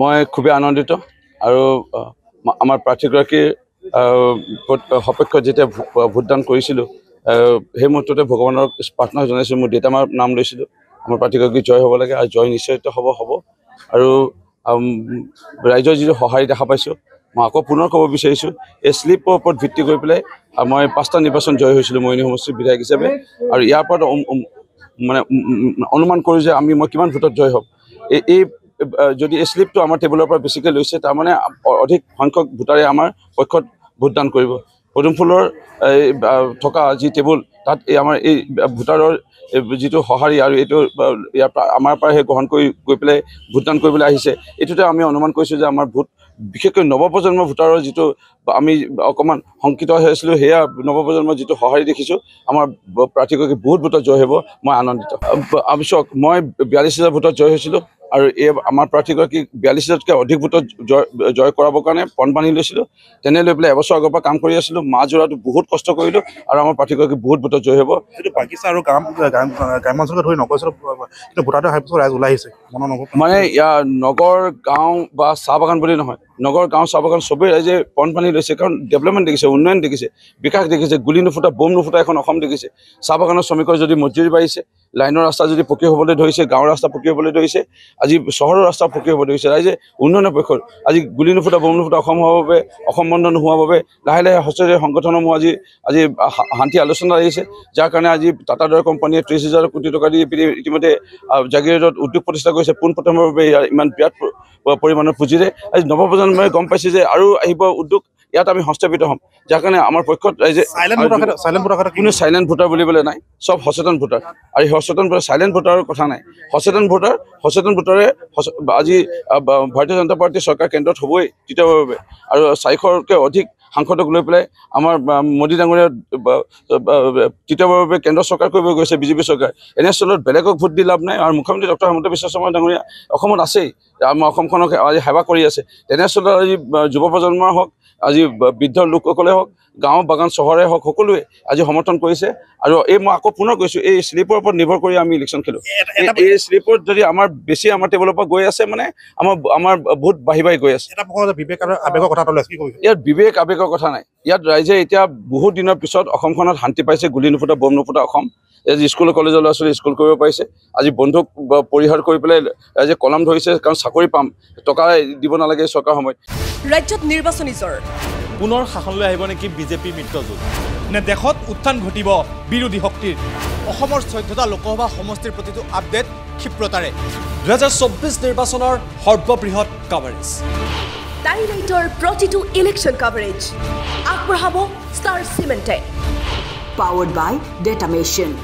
মই খুবেই আনন্দিত আৰু আমাৰ প্ৰাৰ্থীগৰাকীৰ সপক্ষত যেতিয়া ভোটদান কৰিছিলোঁ সেই মুহূৰ্ততে ভগৱানৰ প্ৰাৰ্থনা জনাইছিলোঁ। মোৰ দেউতাৰ নাম লৈছিলোঁ। আমাৰ প্ৰাৰ্থীগৰাকী জয় হ'ব লাগে আৰু জয় নিশ্চিত হ'ব আৰু ৰাইজৰ যিটো সঁহাৰি দেখা পাইছোঁ, মই আকৌ পুনৰ ক'ব বিচাৰিছোঁ, এই শ্লিপৰ ওপৰত ভিত্তি কৰি পেলাই মই 5টা নিৰ্বাচন জয় হৈছিলোঁ মৰিয়নি সমষ্টিৰ বিধায়ক হিচাপে। আৰু ইয়াৰ পৰা মানে অনুমান কৰোঁ যে মই কিমান ভোটত জয় হ'ম। এই যদি এই শ্লিপটো আমাৰ টেবুলৰ পৰা বেছিকৈ লৈছে, তাৰমানে অধিক সংখ্যক ভোটাৰে আমাৰ পক্ষত ভোটদান কৰিব। পদুম ফুলৰ থকা যি টেবুল, তাত আমাৰ এই ভোটাৰৰ যিটো সঁহাৰি আৰু এইটো ইয়াৰ পৰা আমাৰ পৰা সেই গ্ৰহণ কৰি গৈ পেলাই ভোটদান কৰিবলৈ আহিছে, এইটোতে আমি অনুমান কৰিছোঁ যে আমাৰ ভোট বিশেষকৈ নৱপ্ৰজন্মৰ ভোটাৰৰ যিটো আমি অকণমান শংকিত হৈ আছিলোঁ, সেয়া নৱপ্ৰজন্মৰ যিটো সঁহাৰি দেখিছোঁ, আমাৰ প্ৰাৰ্থীগৰাকী বহুত ভোটত জয় হ'ব। মই আনন্দিত। চাওক, মই 42,000 ভোটত জয় হৈছিলোঁ আৰু এই আমাৰ প্ৰাৰ্থীগৰাকী 42,000তকৈ অধিক ভোটত জয় কৰাবৰ কাৰণে পণ বান্ধি লৈছিলোঁ। তেনে লৈ পেলাই এবছৰ আগৰ পৰা কাম কৰি আছিলোঁ। মাজোৰাটো বহুত কষ্ট কৰিলোঁ আৰু আমাৰ প্ৰাৰ্থীগৰাকী বহুত ভোটত জয় হ'ব। যিটো বাগিচা আৰু গ্ৰাম্যাঞ্চলকে ধৰি নগৰ কিন্তু ভোটাৰটো হাইপছত ওলাই আহিছে মানে ইয়াৰ নগৰ গাঁও বা চাহ বাগান বুলি নহয়, নগৰ গাঁও চাহ বাগান চবেই ৰাইজে পণ বান্ধি লৈছে। কাৰণ ডেভেলপমেণ্ট দেখিছে, উন্নয়ন দেখিছে, বিকাশ দেখিছে, গুলি নুফুটা বোম নুফুটা এখন অসম দেখিছে। চাহ বাগানৰ শ্ৰমিকৰ যদি মজুৰি বাঢ়িছে, লাইনৰ ৰাস্তা যদি পকী হ'বলৈ ধৰিছে, গাঁৱৰ ৰাস্তা পকী হ'বলৈ ধৰিছে, আজি চহৰৰ ৰাস্তা পকী হ'ব ধৰিছে। ৰাইজে উন্নয়নৰ পক্ষত আজি গুলি নুফুটা বোম নুফুটা অসম হোৱাৰ বাবে, অসম বন্ধ নোহোৱাৰ বাবে লাহে লাহে সঁচাই সংগঠনসমূহ আজি শান্তি আলোচনা আহিছে, যাৰ কাৰণে আজি টাটা দৰে কোম্পানীয়ে 30,000 কোটি টকা দি ইতিমধ্যে জাগিৰোডত উদ্যোগ প্ৰতিষ্ঠা কৰিছে। পোনপ্ৰথমৰ বাবে ইমান বিৰাট পৰিমাণৰ পুঁজিৰে আজি নৱপ্ৰজন্মই গম পাইছে যে আৰু আহিব উদ্যোগ, ইয়াত আমি সংস্থাপিত হ'ম, যাৰ কাৰণে আমাৰ পক্ষত ৰাইজে কোনো চাইলেণ্ট ভোটাৰ বুলিবলৈ নাই, চব সচেতন ভোটাৰ। আৰু এই সচেতন ভোটাৰ, চাইলেণ্ট ভোটাৰৰ কথা নাই, সচেতন ভোটাৰে আজি ভাৰতীয় জনতা পাৰ্টীৰ চৰকাৰ কেন্দ্ৰত হ'বই তৃতীয়বাৰৰ বাবে। আৰু 400তকৈ অধিক সাংসদক লৈ পেলাই আমাৰ মোদী ডাঙৰীয়া তৃতীয়বাৰৰ বাবে কেন্দ্ৰ চৰকাৰ কৰিব গৈছে বিজেপি চৰকাৰ। এনেস্থলত বেলেগক ভোট দি লাভ নাই। আৰু মুখ্যমন্ত্ৰী ডক্টৰ হিমন্ত বিশ্ব শৰ্মা ডাঙৰীয়া অসমত আছেই, আমাৰ অসমখনক আজি সেৱা কৰি আছে। তেনেস্থলত আজি যুৱ প্ৰজন্মৰ হওক, আজি বৃদ্ধ লোকসকলে হওক, গাঁও বাগান চহৰে হওক, সকলোৱে আজি সমৰ্থন কৰিছে। আৰু মই আকৌ পুনৰ কৈছোঁ, এই শ্লিপৰ ওপৰত নিৰ্ভৰ কৰি আমি ইলেকশ্যন খেলোঁ। এই শ্লিপত যদি আমাৰ বেছি আমাৰ টেবুলৰ পৰা গৈ আছে, মানে আমাৰ ভোট বাঢ়ি গৈ আছে। বিবেক আৰু আৱেগৰ কথা ইয়াত বিবেক আৱেগৰ কথা নাই। ইয়াত ৰাইজে এতিয়া বহুত দিনৰ পিছত অসমখনত শান্তি পাইছে, গুলি নুফুটা বোম নুফুটা অসম। আজি স্কুল কলেজৰ ল'ৰা ছোৱালী স্কুল কৰিব পাৰিছে। আজি বন্ধুক পৰিহাৰ কৰি পেলাই ৰাইজে কলম ধৰিছে, কাৰণ চাকৰি পাম, টকা দিব নালাগে চৰকাৰ সময়ত। ৰাজ্যত নিৰ্বাচনী জ্বৰ। পুনৰ শাসনলৈ আহিব নেকি বিজেপি মিত্ৰজোঁট? নে দেশত উত্থান ঘটিব বিৰোধী শক্তিৰ? অসমৰ 14টা লোকসভা সমষ্টিৰ প্ৰতিটো আপডেট ক্ষিপ্ৰতাৰে 2024 নিৰ্বাচনৰ সৰ্ববৃহৎ কাভাৰেজ। টাইলাইটৰ প্ৰতিটো ইলেকশ্যন কাভাৰেজ আগবঢ়াব star চিমেণ্টে। Powered by Data Machine.